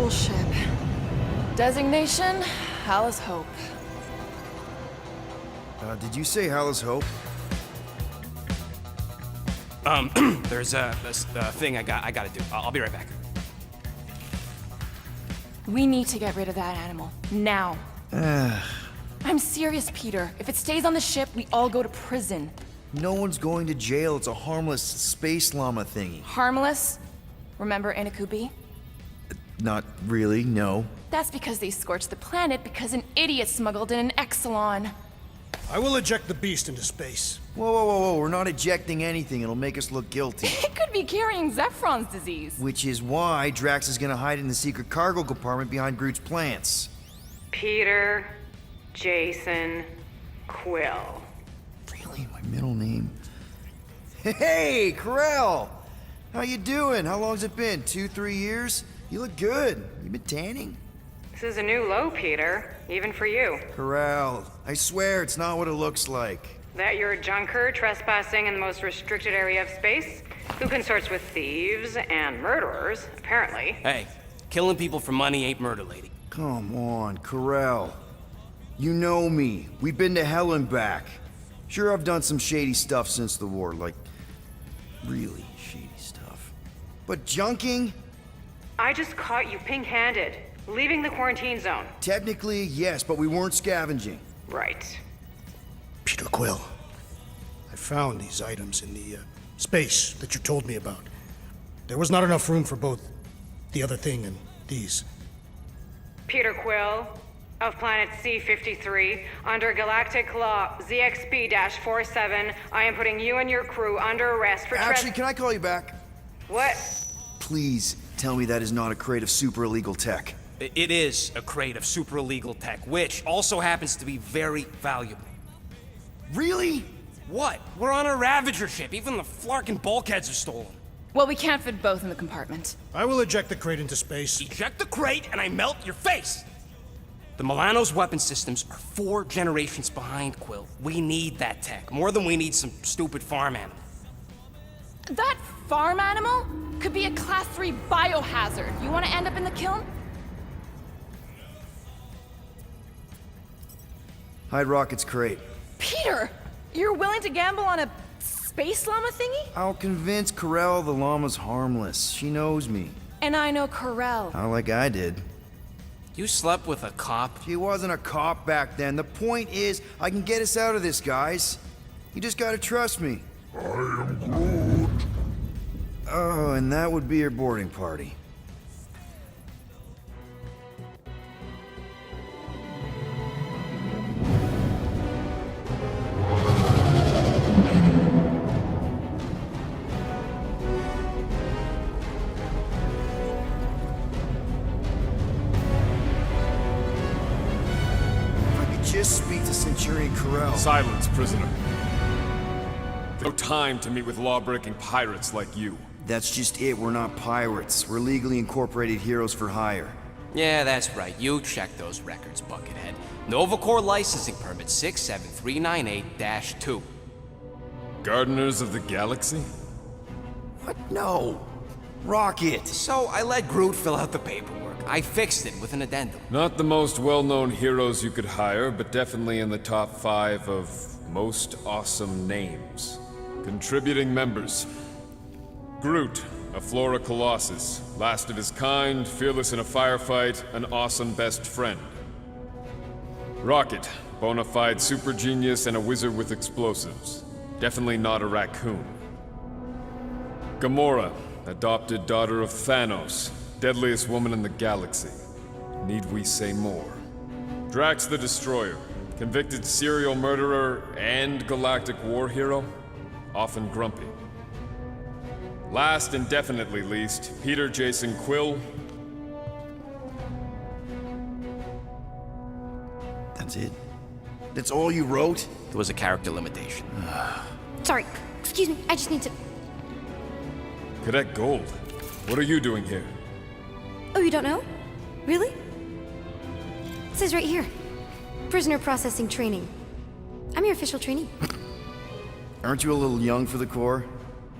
patrol ship. Designation, Alice Hope. Did you say Alice Hope? There's a thing I gotta do. I'll be right back. We need to get rid of that animal. Now. I'm serious, Peter. If it stays on the ship, we all go to prison. No one's going to jail. It's a harmless space llama thingy. Harmless? Remember Inakubi? Not really, no. That's because they scorched the planet because an idiot smuggled in an Exelon. I will eject the beast into space. Whoa. We're not ejecting anything. It'll make us look guilty. It could be carrying Zephron's disease. Which is why Drax is gonna hide in the secret cargo compartment behind Groot's plants. Peter, Jason, Quill. Really? My middle name? Hey, Corell! How you doing? How long's it been? 2-3 years? You look good. You been tanning? This is a new low, Peter. Even for you. Corell, I swear it's not what it looks like. That you're a junker trespassing in the most restricted area of space, who consorts with thieves and murderers, apparently. Hey, killing people for money ain't murder, lady. Come on, Corell. You know me. We've been to hell and back. Sure, I've done some shady stuff since the war, like really shady stuff. But junking? I just caught you pink-handed, leaving the quarantine zone. Technically, yes, but we weren't scavenging. Right. Peter Quill, I found these items in the space that you told me about. There was not enough room for both the other thing and these. Peter Quill, of planet C-53, under galactic law ZXB-47, I am putting you and your crew under arrest for Actually, can I call you back? What? Please tell me that is not a crate of super illegal tech. It is a crate of super illegal tech, which also happens to be very valuable. Really? What? We're on a Ravager ship. Even the flarkin' bulkheads are stolen. Well, we can't fit both in the compartment. I will eject the crate into space. Eject the crate and I melt your face! The Milano's weapon systems are 4 generations behind, Quill. We need that tech, more than we need some stupid farm animal. That farm animal could be a Class 3 biohazard. You want to end up in the kiln? Hide Rocket's crate. Peter! You're willing to gamble on a space llama thingy? I'll convince Corell the llama's harmless. She knows me. And I know Corell. Not like I did. You slept with a cop? She wasn't a cop back then. The point is, I can get us out of this, guys. You just gotta trust me. I am Groot. Oh, and that would be your boarding party. Just speak to Centurion Corell. Silence, prisoner. No time to meet with law-breaking pirates like you. That's just it. We're not pirates. We're legally incorporated heroes for hire. Yeah, that's right. You check those records, Buckethead. Nova Corps licensing permit 67398-2. Gardeners of the Galaxy? What? No. Rocket. So I let Groot fill out the paperwork. I fixed it with an addendum. Not the most well-known heroes you could hire, but definitely in the top 5 of most awesome names. Contributing members. Groot, a Flora Colossus, last of his kind, fearless in a firefight, an awesome best friend. Rocket, bona fide super genius and a wizard with explosives. Definitely not a raccoon. Gamora, adopted daughter of Thanos, deadliest woman in the galaxy. Need we say more? Drax the Destroyer, convicted serial murderer and galactic war hero, often grumpy. Last and definitely least, Peter Jason Quill. That's it? That's all you wrote? There was a character limitation. Sorry, excuse me, I just need to... Cadet Gold, what are you doing here? Oh, you don't know? Really? It says right here. Prisoner processing training. I'm your official trainee. Aren't you a little young for the Corps?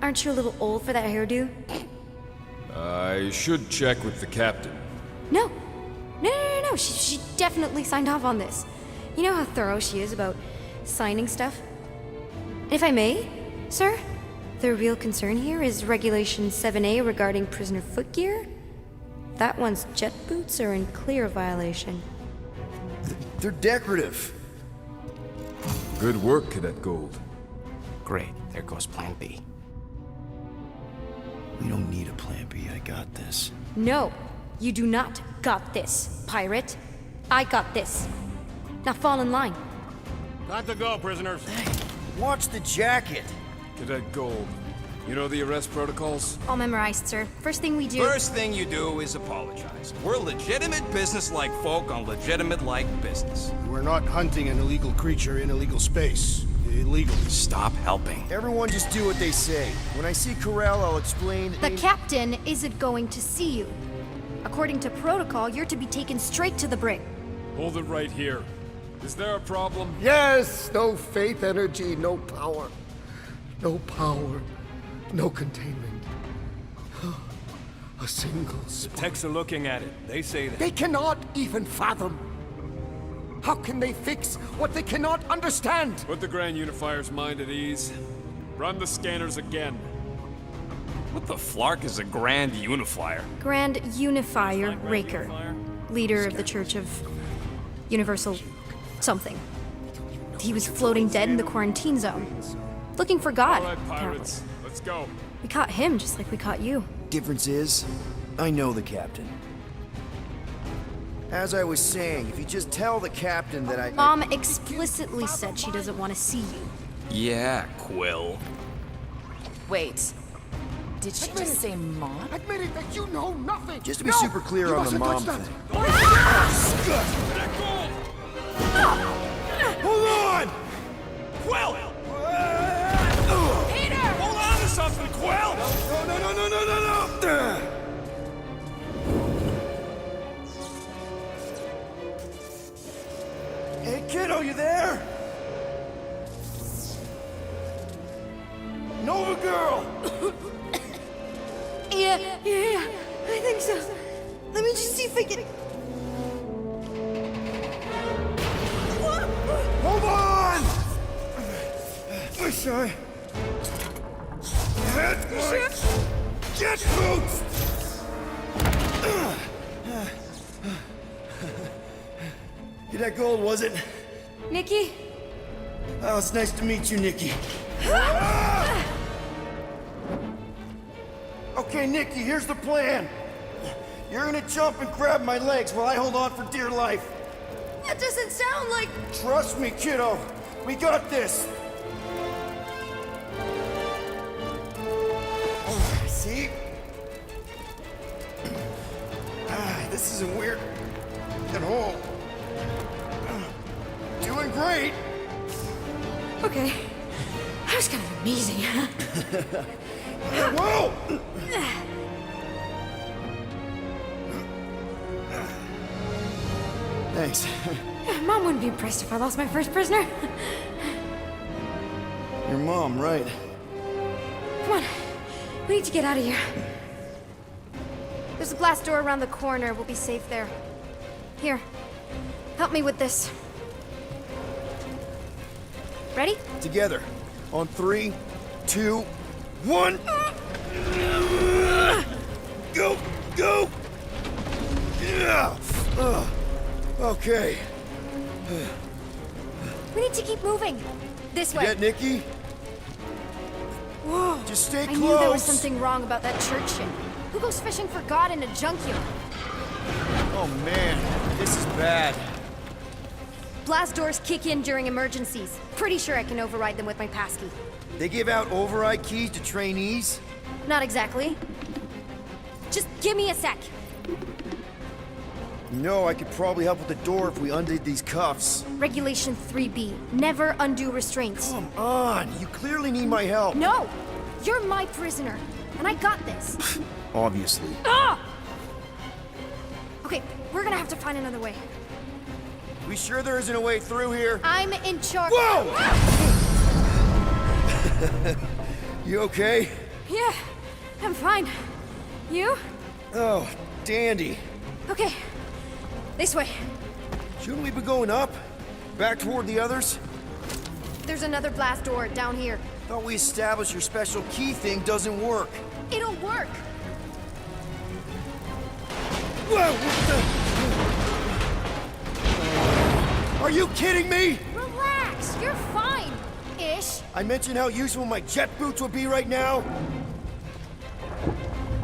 Aren't you a little old for that hairdo? I should check with the captain. No. No. She definitely signed off on this. You know how thorough she is about signing stuff? If I may, sir, the real concern here is Regulation 7A regarding prisoner footgear. That one's jet boots are in clear violation. They're decorative. Good work, Cadet Gold. Great, there goes Plan B. We don't need a plan B. I got this. No, you do not got this, pirate. I got this. Now fall in line. Got to go, prisoners. Watch the jacket. Cadet Gold, you know the arrest protocols? All memorized, sir. First thing we do... First thing you do is apologize. We're legitimate business-like folk on legitimate-like business. We're not hunting an illegal creature in illegal space. Illegally. Stop helping. Everyone just do what they say. When I see Corell, I'll explain... The captain isn't going to see you. According to protocol, you're to be taken straight to the brig. Hold it right here. Is there a problem? Yes, no faith energy, no power. No power, no containment. A single spark. Techs are looking at it. They say that. They cannot even fathom. How can they fix what they cannot understand? Put the Grand Unifier's mind at ease. Run the scanners again. What the flark is a Grand Unifier? Grand Unifier Grand Raker, Unifier? leader of the Church of Universal something. He was floating dead in the quarantine zone, looking for God. All right, apparently. pirates, let's go. We caught him just like we caught you. Difference is, I know the captain. As I was saying, if you just tell the captain that I... Mom explicitly said she doesn't want to see you. Yeah, Quill. Wait. Did she just say Mom? Admit it that you know nothing. Just to be No, super clear you on the mustn't mom touch thing. that. Hold on! Quill! Peter! Hold on to something, Quill! No. Hey, kiddo, you there? Nova girl! Yeah, I think so. Let me just see if I can... Hold on! Wish I had my jet boots! That gold, was it? Nikki? Oh, it's nice to meet you, Nikki. Okay, Nikki, here's the plan. You're gonna jump and grab my legs while I hold on for dear life. That doesn't sound like... Trust me, kiddo. We got this. See? This isn't weird at all. Doing great. Okay. That was kind of amazing. Whoa! Thanks. Mom wouldn't be impressed if I lost my first prisoner. Your mom, right? Come on. We need to get out of here. There's a glass door around the corner. We'll be safe there. Here. Help me with this. Ready? Together. On 3, 2, 1. Go! Go! Yeah! Okay. We need to keep moving. This way. Get Nikki? Whoa. Just stay I close. knew there was something wrong about that church shit. Who goes fishing for God in a junkyard? Oh man, this is bad. Blast doors kick in during emergencies. Pretty sure I can override them with my passkey. They give out override keys to trainees? Not exactly. Just give me a sec. You know, I could probably help with the door if we undid these cuffs. Regulation 3B. Never undo restraints. Come on, you clearly need my help. No! You're my prisoner, and I got this. Obviously. Ah! Okay, we're gonna have to find another way. We sure there isn't a way through here? I'm in charge. Whoa! You okay? Yeah, I'm fine. You? Oh, dandy. Okay, this way. Shouldn't we be going up? Back toward the others? There's another blast door down here. Thought we established your special key thing doesn't work. It'll work. Whoa, what the? Are you kidding me? Relax, you're fine. Ish. I mentioned how useful my jet boots would be right now.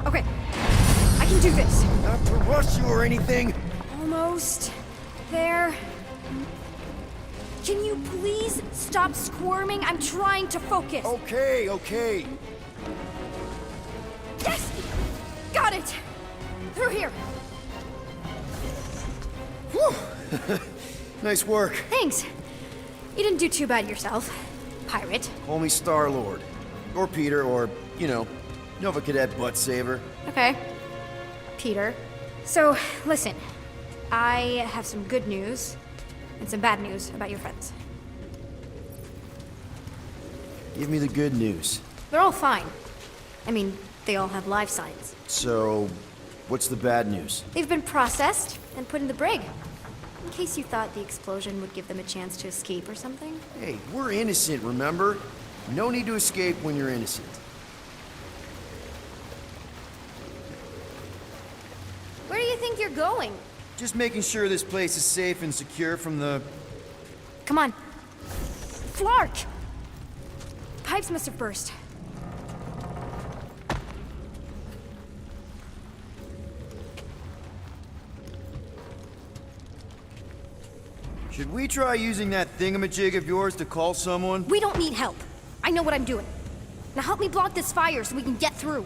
Okay, I can do this. Not to rush you or anything. Almost there. Can you please stop squirming? I'm trying to focus. Okay, okay. Yes! Got it! Through here. Whew. Nice work. Thanks. You didn't do too bad yourself, pirate. Call me Star-Lord. Or Peter, or, you know, Nova Cadet Butt Saver. Okay. Peter. So, listen. I have some good news and some bad news about your friends. Give me the good news. They're all fine. I mean, they all have life signs. So, what's the bad news? They've been processed and put in the brig. In case you thought the explosion would give them a chance to escape or something. Hey, we're innocent, remember? No need to escape when you're innocent. Where do you think you're going? Just making sure this place is safe and secure from the... Come on. Flark! Pipes must have burst. Should we try using that thingamajig of yours to call someone? We don't need help. I know what I'm doing. Now help me block this fire so we can get through.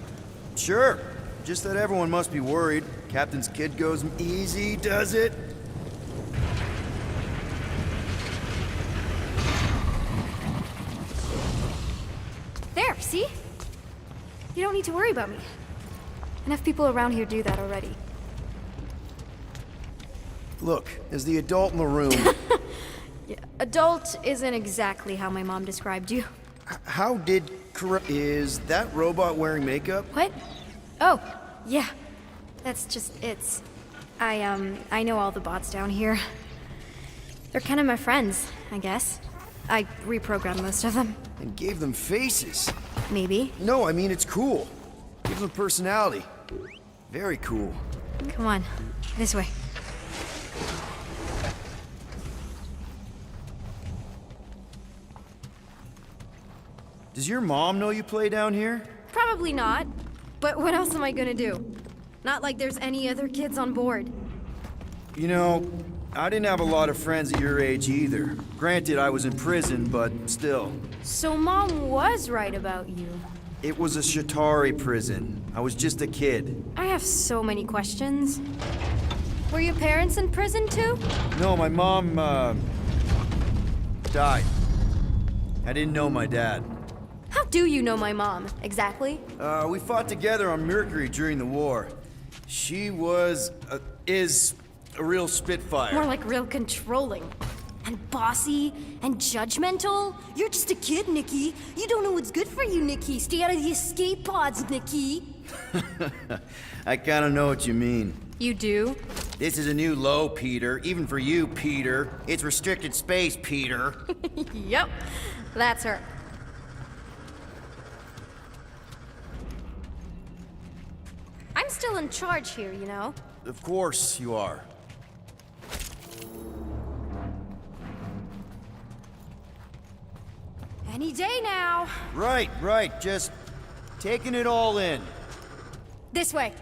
Sure. Just that everyone must be worried. Captain's kid goes easy, does it? There, see? You don't need to worry about me. Enough people around here do that already. Look, as the adult in the room... Yeah, adult isn't exactly how my mom described you. How did... Is that robot wearing makeup? What? Oh, yeah. That's just it's. I know all the bots down here. They're kind of my friends, I guess. I reprogrammed most of them. And gave them faces. Maybe. No, I mean, it's cool. Gives them personality. Very cool. Come on, this way. Does your mom know you play down here? Probably not. But what else am I gonna do? Not like there's any other kids on board. You know, I didn't have a lot of friends at your age either. Granted, I was in prison, but still. So Mom was right about you. It was a Shatari prison. I was just a kid. I have so many questions. Were your parents in prison too? No, my mom, died. I didn't know my dad. How do you know my mom, exactly? We fought together on Mercury during the war. She is a real spitfire. More like real controlling. And bossy and judgmental. You're just a kid, Nikki. You don't know what's good for you, Nikki. Stay out of the escape pods, Nikki. I kinda know what you mean. You do? This is a new low, Peter. Even for you, Peter. It's restricted space, Peter. Yep, that's her. I'm still in charge here, you know? Of course you are. Any day now. Right, just taking it all in. This way.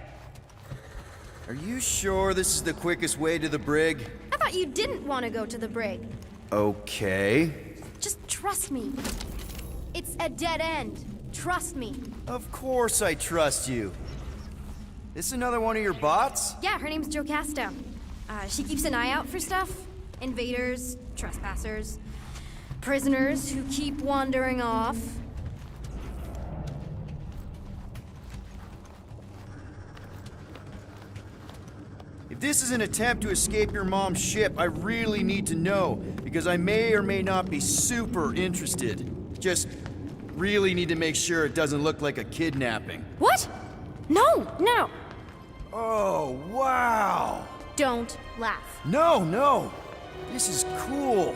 Are you sure this is the quickest way to the brig? I thought you didn't want to go to the brig. Okay. Just trust me. It's a dead end. Trust me. Of course I trust you. This another one of your bots? Yeah, her name's Jo Castown. She keeps an eye out for stuff. Invaders, trespassers, prisoners who keep wandering off. If this is an attempt to escape your mom's ship, I really need to know, because I may or may not be super interested. Just really need to make sure it doesn't look like a kidnapping. What? No, no. Oh, wow! don't laugh. No, no. This is cool.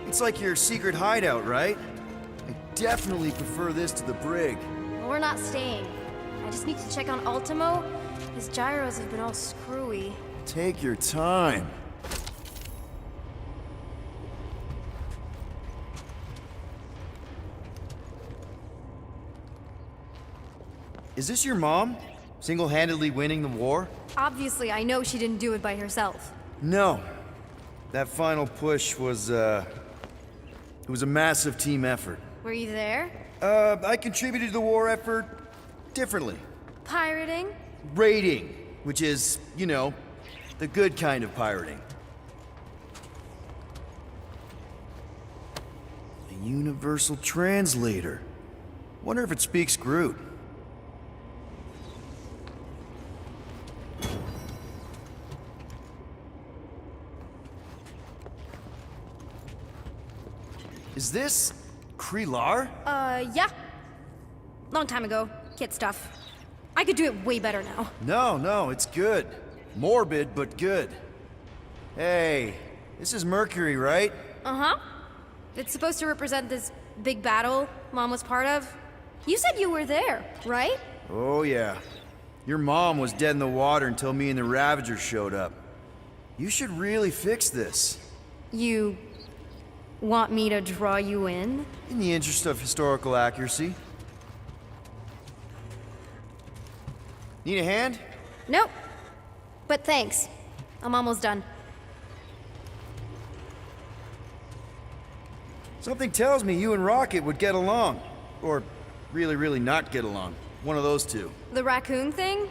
It's like your secret hideout, right? I definitely prefer this to the brig. Well, we're not staying. I just need to check on Ultimo. His gyros have been all screwy. Take your time. Is this your mom? Single-handedly winning the war? Obviously, I know she didn't do it by herself. No. That final push was, it was a massive team effort. Were you there? I contributed to the war effort differently. Pirating? Raiding, which is, you know, the good kind of pirating. A universal translator. Wonder if it speaks Groot. Is this Krelar? Yeah. Long time ago. Kid stuff. I could do it way better now. No, it's good. Morbid, but good. Hey, this is Mercury, right? Uh-huh. It's supposed to represent this big battle Mom was part of. You said you were there, right? Oh, yeah. Your mom was dead in the water until me and the Ravagers showed up. You should really fix this. You want me to draw you in? In the interest of historical accuracy. Need a hand? Nope. But thanks. I'm almost done. Something tells me you and Rocket would get along. Or really not get along. One of those two. The raccoon thing?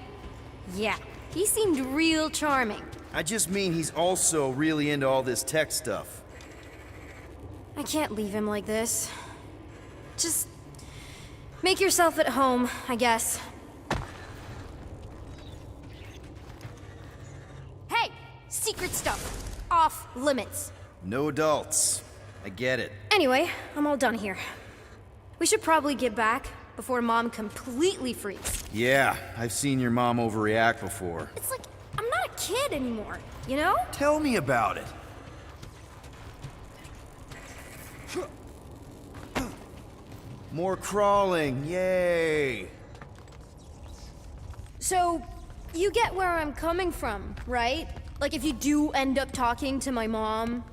Yeah. He seemed real charming. I just mean he's also really into all this tech stuff. I can't leave him like this. Just make yourself at home, I guess. Hey! Secret stuff. Off limits. No adults. I get it. Anyway, I'm all done here. We should probably get back before Mom completely freaks. Yeah, I've seen your mom overreact before. It's like, I'm not a kid anymore, you know? Tell me about it. More crawling, yay! So, you get where I'm coming from, right? Like, if you do end up talking to my mom,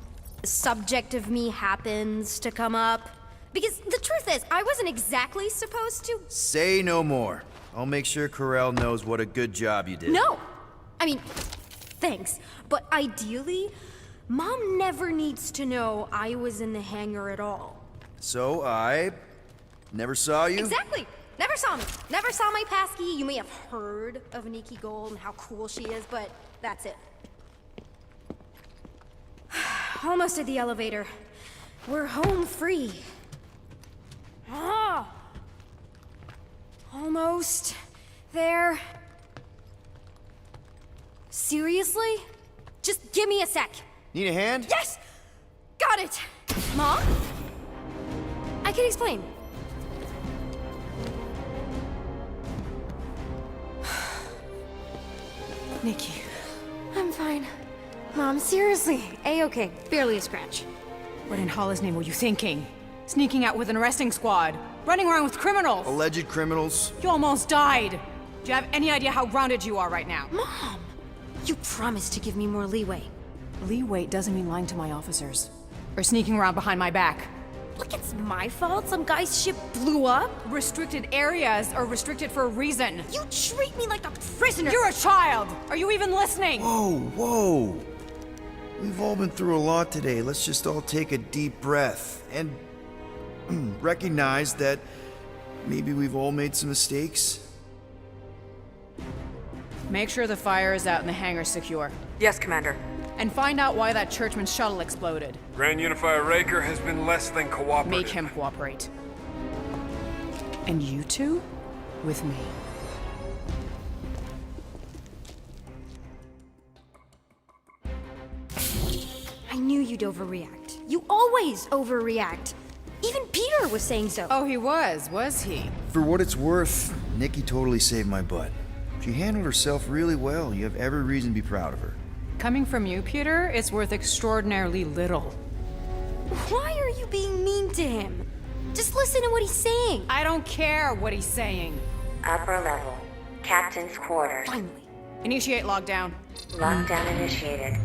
the subject of me happens to come up. Because the truth is, I wasn't exactly supposed to. Say no more. I'll make sure Corell knows what a good job you did. No! I mean, thanks. But ideally, Mom never needs to know I was in the hangar at all. So I never saw you? Exactly! Never saw me. Never saw my passkey. You may have heard of Nikki Gold and how cool she is, but that's it. Almost at the elevator. We're home free. Ah! Almost there. Seriously? Just give me a sec. Need a hand? Yes! Got it! Mom? I can explain. Nikki. I'm fine. Mom, seriously. A-okay. Barely a scratch. What in Hala's name were you thinking? Sneaking out with an arresting squad? Running around with criminals? Alleged criminals? You almost died! Do you have any idea how grounded you are right now? Mom! You promised to give me more leeway. Leeway doesn't mean lying to my officers. Or sneaking around behind my back. Look, it's my fault some guy's ship blew up. Restricted areas are restricted for a reason. You treat me like a prisoner! You're a child! Are you even listening? Whoa. We've all been through a lot today. Let's just all take a deep breath and recognize that maybe we've all made some mistakes. Make sure the fire is out and the hangar's secure. Yes, Commander. And find out why that churchman's shuttle exploded. Grand Unifier Raker has been less than cooperative. Make him cooperate. And you two? With me. I knew you'd overreact. You always overreact. Even Peter was saying so. Oh, he was he? For what it's worth, Nikki totally saved my butt. She handled herself really well. You have every reason to be proud of her. Coming from you, Peter, it's worth extraordinarily little. Why are you being mean to him? Just listen to what he's saying. I don't care what he's saying. Upper level. Captain's quarters. Finally. Initiate lockdown. Lockdown initiated.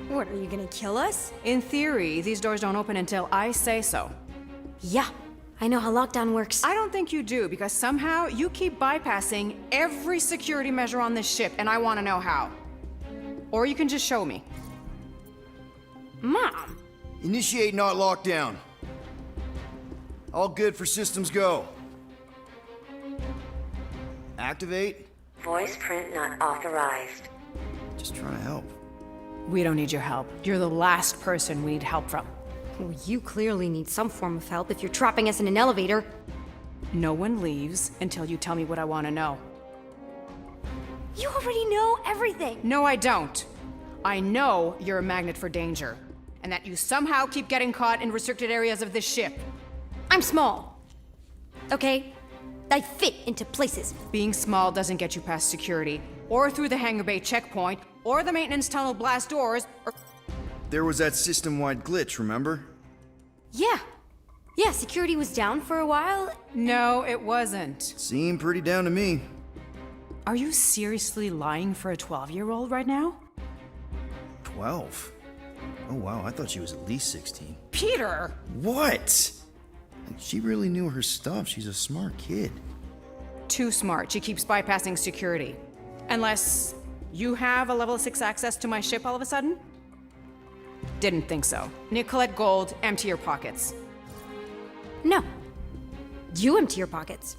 What, are you gonna kill us? In theory, these doors don't open until I say so. Yeah, I know how lockdown works. I don't think you do, because somehow you keep bypassing every security measure on this ship, and I want to know how. Or you can just show me. Mom! Initiate not lockdown. All good for systems go. Activate. Voice print not authorized. Just trying to help. We don't need your help. You're the last person we need help from. Well, you clearly need some form of help if you're trapping us in an elevator. No one leaves until you tell me what I want to know. You already know everything! No, I don't. I know you're a magnet for danger, and that you somehow keep getting caught in restricted areas of this ship. I'm small. Okay? I fit into places. Being small doesn't get you past security, or through the hangar bay checkpoint, or the maintenance tunnel blast doors, or... There was that system-wide glitch, remember? Yeah. Yeah, security was down for a while. No, it wasn't. Seemed pretty down to me. Are you seriously lying for a 12-year-old right now? 12? Oh wow, I thought she was at least 16. Peter! What? She really knew her stuff. She's a smart kid. Too smart. She keeps bypassing security. Unless you have a level 6 access to my ship all of a sudden? Didn't think so. Nicolette Gold, empty your pockets. No. You empty your pockets.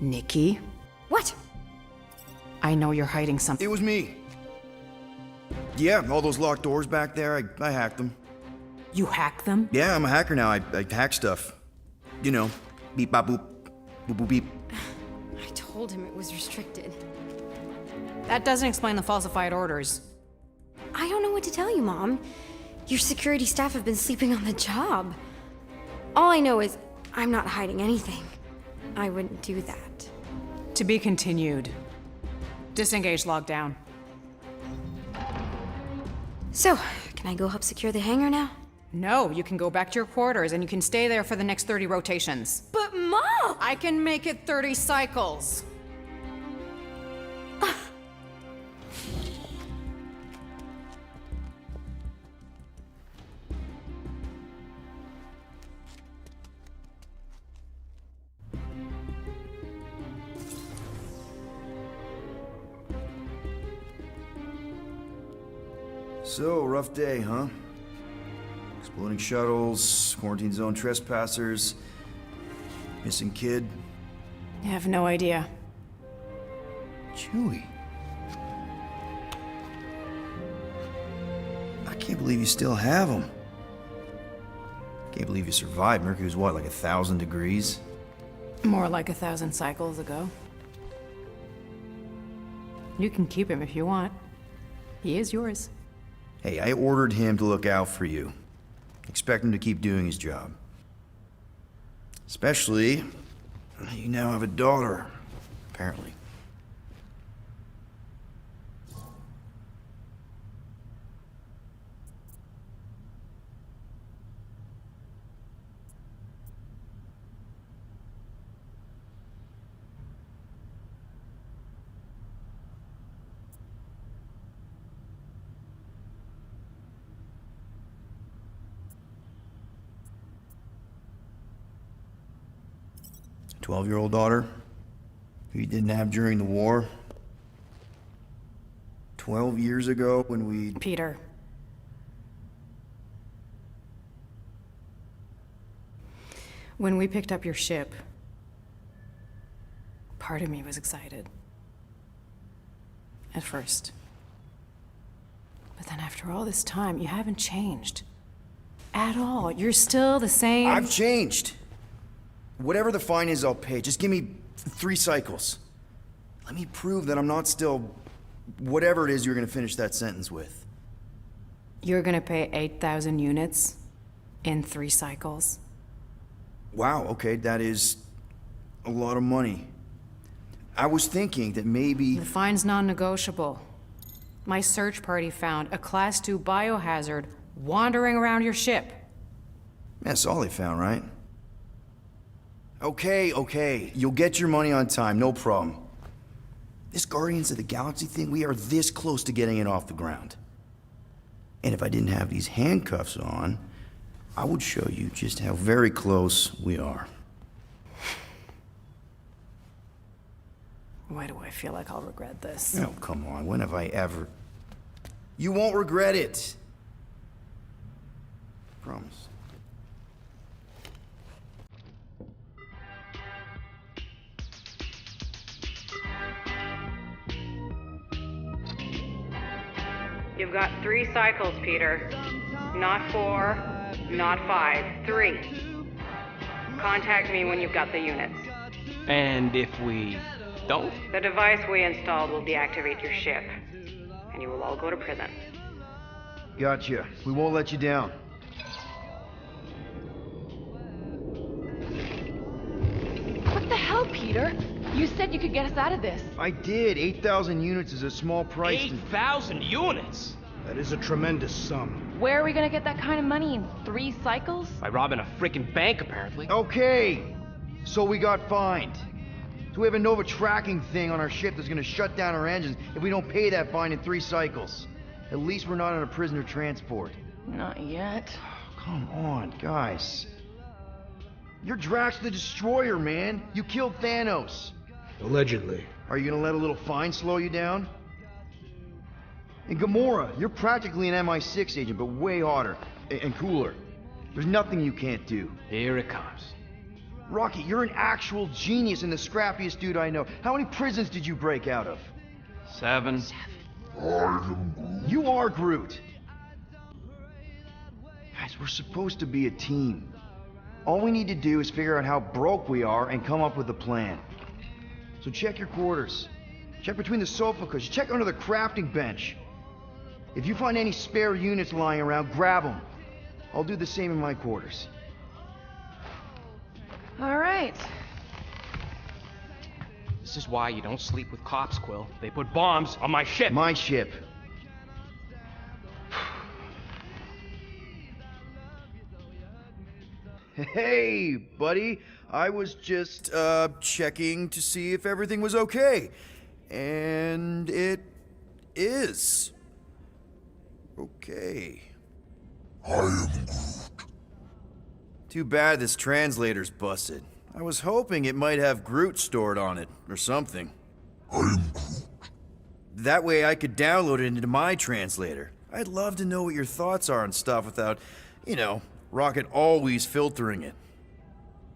Nikki? What? I know you're hiding something. It was me. Yeah, all those locked doors back there, I hacked them. You hacked them? Yeah, I'm a hacker now. I hack stuff. You know, beep bop boop, boop boop beep. I told him it was restricted. That doesn't explain the falsified orders. I don't know what to tell you, Mom. Your security staff have been sleeping on the job. All I know is I'm not hiding anything. I wouldn't do that. To be continued. Disengage lockdown. So, can I go help secure the hangar now? No, you can go back to your quarters and you can stay there for the next 30 rotations. But Mom! I can make it 30 cycles. So, rough day, huh? Exploding shuttles, quarantine zone trespassers, missing kid. I have no idea. Chewie. I can't believe you still have him. Can't believe you survived. Mercury's what, like 1,000 degrees? More like 1,000 cycles ago. You can keep him if you want. He is yours. Hey, I ordered him to look out for you. Expect him to keep doing his job. Especially, you now have a daughter, apparently. A 12-year-old daughter who you didn't have during the war. 12 years ago when we... Peter. When we picked up your ship, part of me was excited. At first. But then after all this time, you haven't changed. At all. You're still the same... I've changed. Whatever the fine is, I'll pay. Just give me 3 cycles. Let me prove that I'm not still... whatever it is you're gonna finish that sentence with. You're gonna pay 8,000 units in 3 cycles? Wow, okay, that is a lot of money. I was thinking that maybe... The fine's non-negotiable. My search party found a Class 2 biohazard wandering around your ship. That's all they found, right? Okay. You'll get your money on time, no problem. This Guardians of the Galaxy thing, we are this close to getting it off the ground. And if I didn't have these handcuffs on, I would show you just how very close we are. Why do I feel like I'll regret this? Oh, come on. When have I ever... You won't regret it. Promise. You've got 3 cycles, Peter. Not 4, not 5, 3. Contact me when you've got the units. And if we don't? The device we installed will deactivate your ship, and you will all go to prison. Gotcha. We won't let you down. What the hell, Peter? You said you could get us out of this. I did. 8,000 units is a small price. 8,000 units? That is a tremendous sum. Where are we gonna get that kind of money in 3 cycles? By robbing a freaking bank, apparently. Okay. So we got fined. So we have a Nova tracking thing on our ship that's gonna shut down our engines if we don't pay that fine in 3 cycles. At least we're not on a prisoner transport. Not yet. Come on, guys. You're Drax the Destroyer, man. You killed Thanos. Allegedly. Are you gonna let a little fine slow you down? And Gamora, you're practically an MI6 agent, but way hotter and cooler. There's nothing you can't do. Here it comes. Rocky, you're an actual genius and the scrappiest dude I know. How many prisons did you break out of? 7. You are Groot. Guys, we're supposed to be a team. All we need to do is figure out how broke we are and come up with a plan. So check your quarters. Check between the sofa cushions. Check under the crafting bench. If you find any spare units lying around, grab them. I'll do the same in my quarters. All right. This is why you don't sleep with cops, Quill. They put bombs on my ship. My ship. Hey, buddy. I was just, checking to see if everything was okay. And it is. Okay. I am Groot. Too bad this translator's busted. I was hoping it might have Groot stored on it, or something. I am Groot. That way I could download it into my translator. I'd love to know what your thoughts are on stuff without, you know, Rocket always filtering it.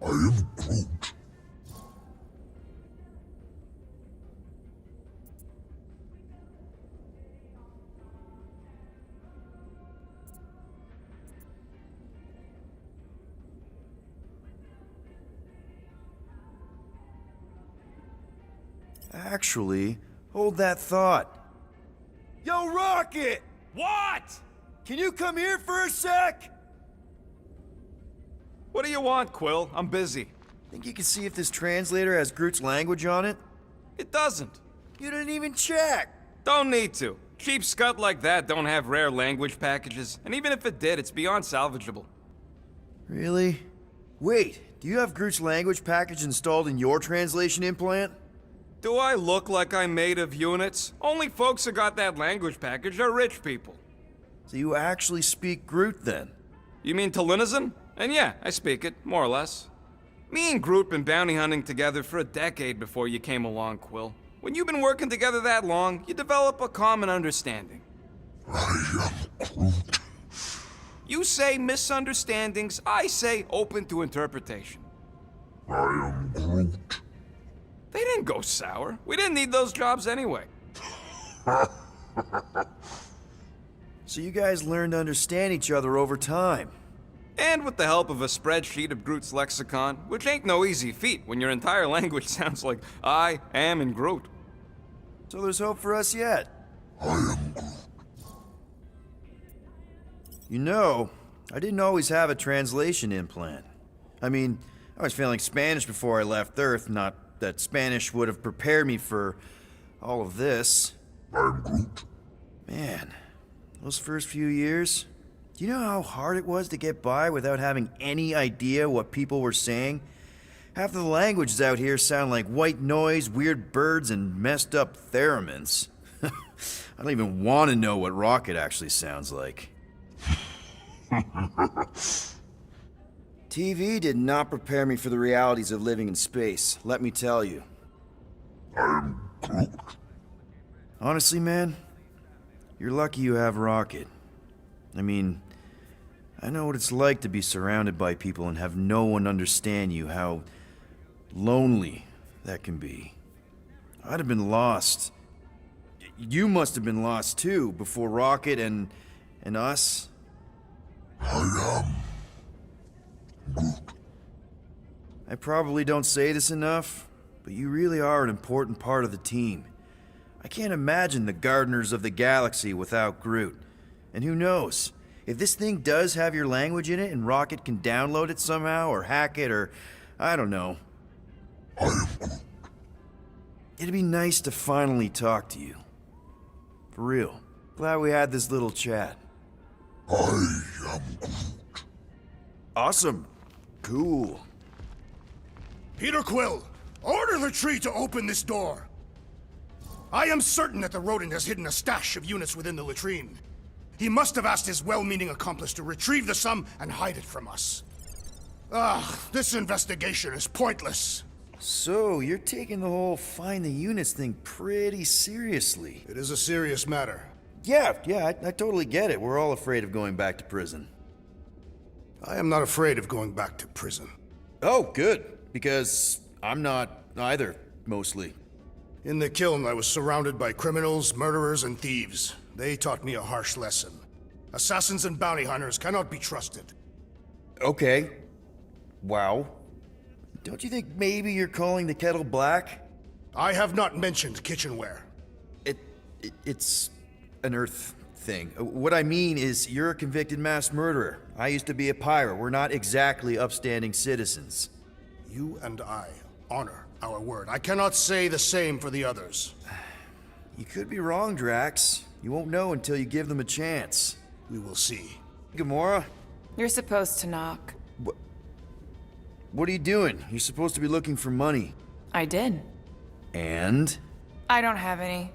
I am Groot. Actually, hold that thought. Yo, Rocket! What? Can you come here for a sec? What do you want, Quill? I'm busy. Think you can see if this translator has Groot's language on it? It doesn't. You didn't even check. Don't need to. Cheap scud like that don't have rare language packages, and even if it did, it's beyond salvageable. Really? Wait, do you have Groot's language package installed in your translation implant? Do I look like I'm made of units? Only folks who got that language package are rich people. So you actually speak Groot then? You mean Talinisan? And yeah, I speak it, more or less. Me and Groot been bounty hunting together for a decade before you came along, Quill. When you've been working together that long, you develop a common understanding. I am Groot. You say misunderstandings, I say open to interpretation. I am Groot. They didn't go sour. We didn't need those jobs anyway. So you guys learned to understand each other over time. And with the help of a spreadsheet of Groot's lexicon, which ain't no easy feat when your entire language sounds like I am in Groot. So there's hope for us yet. I am Groot. You know, I didn't always have a translation implant. I mean, I was failing Spanish before I left Earth, not that Spanish would have prepared me for all of this. I'm Groot. Man, those first few years, do you know how hard it was to get by without having any idea what people were saying? Half of the languages out here sound like white noise, weird birds, and messed up theremins. I don't even want to know what Rocket actually sounds like. TV did not prepare me for the realities of living in space, let me tell you. I'm Groot. Honestly, man, you're lucky you have Rocket. I mean, I know what it's like to be surrounded by people and have no one understand you, how lonely that can be. I'd have been lost. You must have been lost too, before Rocket and us. I am Groot. I probably don't say this enough, but you really are an important part of the team. I can't imagine the Gardeners of the Galaxy without Groot. And who knows, if this thing does have your language in it and Rocket can download it somehow, or hack it, or I don't know. I am Groot. It'd be nice to finally talk to you. For real. Glad we had this little chat. I am Groot. Awesome. Cool. Peter Quill, order the tree to open this door. I am certain that the rodent has hidden a stash of units within the latrine. He must have asked his well-meaning accomplice to retrieve the sum and hide it from us. This investigation is pointless. So, you're taking the whole find the units thing pretty seriously. It is a serious matter. Yeah, I totally get it. We're all afraid of going back to prison. I am not afraid of going back to prison. Oh, good. Because I'm not either, mostly. In the kiln, I was surrounded by criminals, murderers, and thieves. They taught me a harsh lesson. Assassins and bounty hunters cannot be trusted. Okay. Wow. Don't you think maybe you're calling the kettle black? I have not mentioned kitchenware. It's an Earth thing. What I mean is, you're a convicted mass murderer. I used to be a pirate. We're not exactly upstanding citizens. You and I honor our word. I cannot say the same for the others. You could be wrong, Drax. You won't know until you give them a chance. We will see. Gamora? You're supposed to knock. What are you doing? You're supposed to be looking for money. I did. And? I don't have any.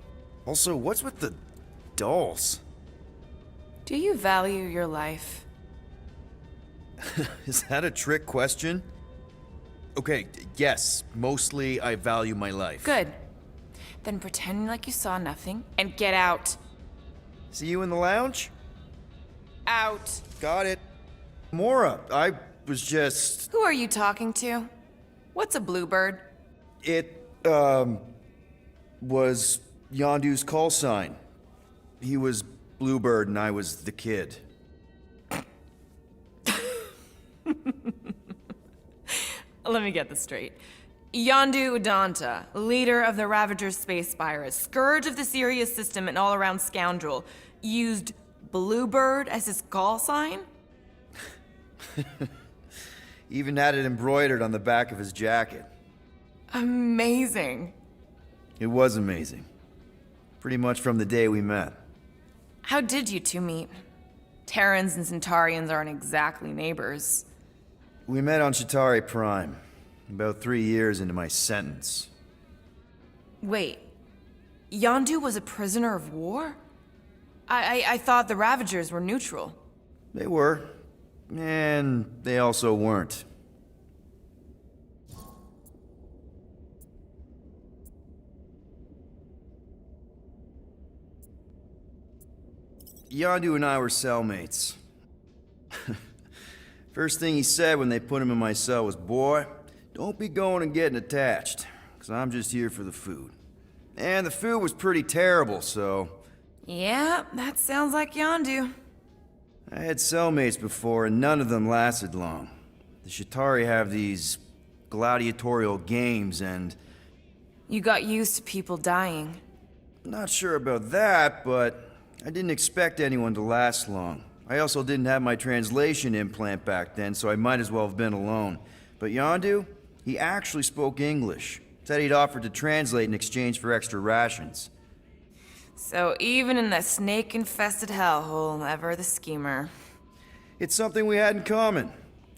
Also, what's with the dolls? Do you value your life? Is that a trick question? Okay, yes, mostly I value my life. Good. Then pretend like you saw nothing and get out. See you in the lounge? Out. Got it. Mora, I was just... Who are you talking to? What's a bluebird? It, was Yondu's call sign. He was Bluebird and I was the kid. Let me get this straight. Yondu Udanta, leader of the Ravager's space virus, scourge of the Sirius system and all-around scoundrel, used Bluebird as his call sign? Even had it embroidered on the back of his jacket. Amazing. It was amazing. Pretty much from the day we met. How did you two meet? Terrans and Centaurians aren't exactly neighbors. We met on Chitauri Prime, about 3 years into my sentence. Wait, Yondu was a prisoner of war? I thought the Ravagers were neutral. They were, and they also weren't. Yondu and I were cellmates. First thing he said when they put him in my cell was, "Boy, don't be going and getting attached, because I'm just here for the food." And the food was pretty terrible, so... Yeah, that sounds like Yondu. I had cellmates before, and none of them lasted long. The Chitauri have these gladiatorial games, and... You got used to people dying. Not sure about that, but I didn't expect anyone to last long. I also didn't have my translation implant back then, so I might as well have been alone. But Yondu, he actually spoke English. Said he'd offered to translate in exchange for extra rations. So even in that snake-infested hellhole, ever the schemer. It's something we had in common.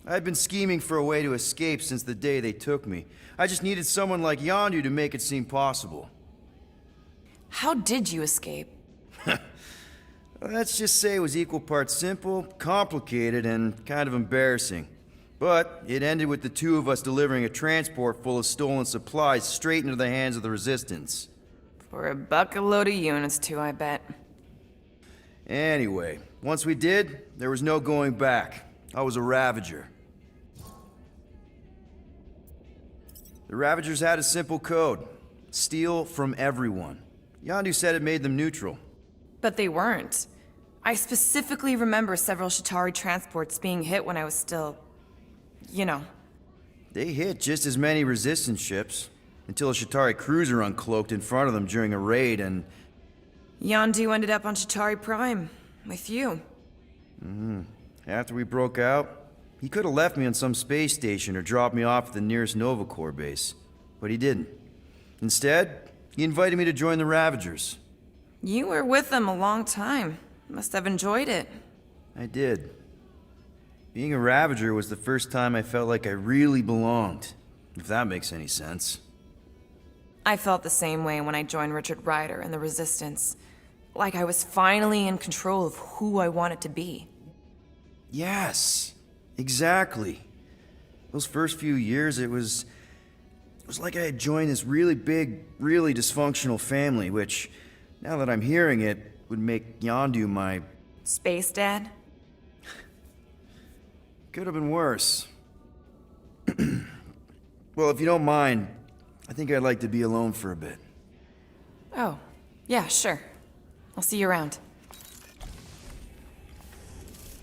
I'd been scheming for a way to escape since the day they took me. I just needed someone like Yondu to make it seem possible. How did you escape? Let's just say it was equal parts simple, complicated, and kind of embarrassing. But it ended with the two of us delivering a transport full of stolen supplies straight into the hands of the Resistance. For a bucket-load of units, too, I bet. Anyway, once we did, there was no going back. I was a Ravager. The Ravagers had a simple code. Steal from everyone. Yondu said it made them neutral. But they weren't. I specifically remember several Shatari transports being hit when I was still... you know. They hit just as many Resistance ships, until a Shatari cruiser uncloaked in front of them during a raid and... Yondu ended up on Shatari Prime, with you. After we broke out, he could have left me on some space station or dropped me off at the nearest Nova Corps base. But he didn't. Instead, he invited me to join the Ravagers. You were with them a long time. Must have enjoyed it. I did. Being a Ravager was the first time I felt like I really belonged, if that makes any sense. I felt the same way when I joined Richard Ryder and the Resistance. Like I was finally in control of who I wanted to be. Yes, exactly. Those first few years, it was like I had joined this really big, really dysfunctional family, which, now that I'm hearing it, would make Yondu my... Space Dad? Could have been worse. Well, if you don't mind, I think I'd like to be alone for a bit. Oh, yeah, sure. I'll see you around.